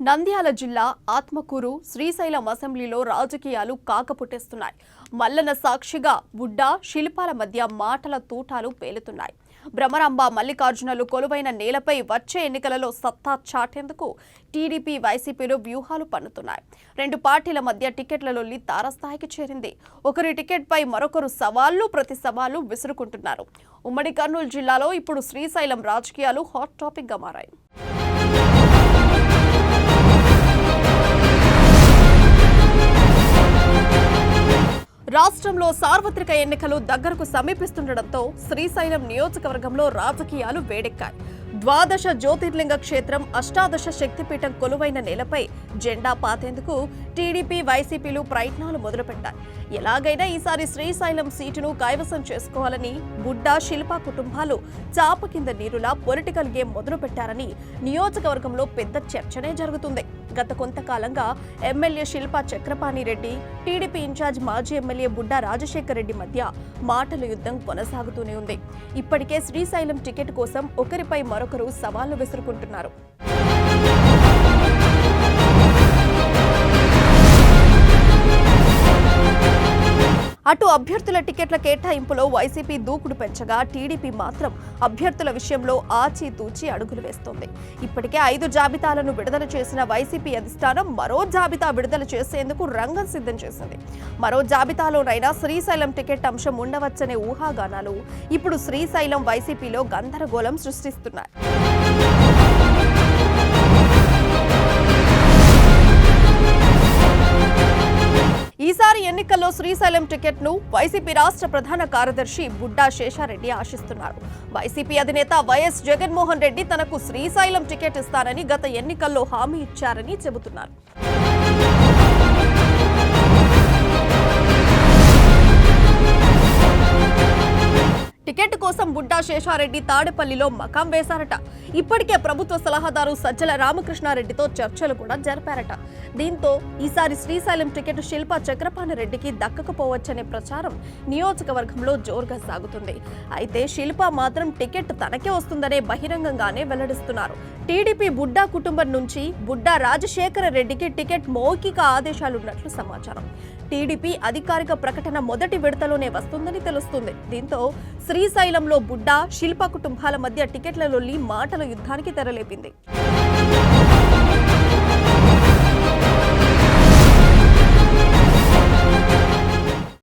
నంద్యాల జిల్లా ఆత్మకూరు శ్రీశైలం అసెంబ్లీలో రాజకీయాలు కాకపుట్టేస్తున్నాయి. మల్లన సాక్షిగా బుడ్డా శిల్పాల మధ్య మాటల తూటాలు పేలుతున్నాయి. భ్రమరాంబ మల్లికార్జునలు కొలువైన నేలపై వచ్చే ఎన్నికలలో సత్తా చాటేందుకు టీడీపీ వైసీపీలు వ్యూహాలు పన్నుతున్నాయి. రెండు పార్టీల మధ్య టికెట్ల లొల్లి తారస్థాయికి చేరింది. ఒకరి టికెట్పై మరొకరు సవాళ్లు ప్రతి సవాళ్లు విసురుకుంటున్నారు. ఉమ్మడి కర్నూలు జిల్లాలో ఇప్పుడు శ్రీశైలం రాజకీయాలు హాట్ టాపిక్ గా మారాయి. రాష్ట్రంలో సార్వత్రిక ఎన్నికలు దగ్గరకు సమీపిస్తుండటంతో శ్రీశైలం నియోజకవర్గంలో రాజకీయాలు వేడెక్కాయి. ద్వాదశ జ్యోతిర్లింగ క్షేత్రం అష్టాదశ శక్తిపీఠం కొలువైన నేలపై జెండా పాతేందుకు టీడీపీ వైసీపీలు ప్రయత్నాలు మొదలుపెట్టాయి. ఎలాగైనా ఈసారి శ్రీశైలం సీటును కైవసం చేసుకోవాలని బుడ్డా శిల్ప కుటుంబాలు చాప కింద నీరులా పొలిటికల్ గేమ్ మొదలుపెట్టారని నియోజకవర్గంలో పెద్ద చర్చనే జరుగుతుంది. గత కొంతకాలంగా ఎమ్మెల్యే శిల్ప చక్రపాణి రెడ్డి, టీడీపీ ఇన్ఛార్జ్ మాజీ ఎమ్మెల్యే బుడ్డా రాజశేఖర్ రెడ్డి మధ్య మాటల యుద్ధం కొనసాగుతూనే ఉంది. ఇప్పటికే శ్రీశైలం టికెట్ కోసం ఒకరిపై మరొకరు సవాళ్లు విసురుకుంటున్నారు. అటు అభ్యర్థుల టికెట్ల కేటాయింపులో వైసీపీ దూకుడు పెంచగా టీడీపీ మాత్రం అభ్యర్థుల విషయంలో ఆచితూచి అడుగులు వేస్తోంది. ఇప్పటికే 5 జాబితాలను విడుదల చేసిన వైసీపీ అధిష్టానం మరో జాబితా విడుదల చేసేందుకు రంగం సిద్ధం చేసింది. మరో జాబితాలోనైనా శ్రీశైలం టికెట్ అంశం ఉండవచ్చనే ఊహాగానాలు ఇప్పుడు శ్రీశైలం వైసీపీలో గందరగోళం సృష్టిస్తున్నాయి. ఈసారి ఎన్నికల్లో శ్రీశైలం టికెట్ ను వైసీపీ రాష్ట్ర ప్రధాన కార్యదర్శి బుడ్డా శేషారెడ్డి ఆశిస్తున్నారు. వైసీపీ అధినేత వైఎస్ జగన్మోహన్ రెడ్డి తనకు శ్రీశైలం టికెట్ ఇస్తారని గత ఎన్నికల్లో హామీ ఇచ్చారని చెబుతున్నారు. టికెట్ కోసం బుడ్డా శేషారెడ్డి తాడేపల్లిలో మకాం వేశారట. ఇప్పటికే ప్రభుత్వ సలహాదారు సజ్జల రామకృష్ణారెడ్డితో చర్చలు కూడా జరిపారట. దీంతో ఈసారి శ్రీశైలం టికెట్ శిల్ప చక్రపాణి రెడ్డికి దక్కకపోవచ్చనే ప్రచారం నియోజకవర్గంలో జోరుగా సాగుతుంది. అయితే శిల్ప మాత్రం టికెట్ తనకే వస్తుందనే బహిరంగంగానే వెల్లడిస్తున్నారు. టీడీపీ బుడ్డా కుటుంబం నుంచి బుడ్డా రాజశేఖర రెడ్డికి టికెట్ మౌఖిక ఆదేశాలున్నట్లు సమాచారం. టీడీపీ అధికారిక ప్రకటన మొదటి విడతలోనే వస్తుందని తెలుస్తుంది. దీంతో శ్రీశైలంలో బుడ్డా శిల్ప కుటుంబాల మధ్య టికెట్ల లొల్లి మాటల యుద్ధానికి తెరలేపింది.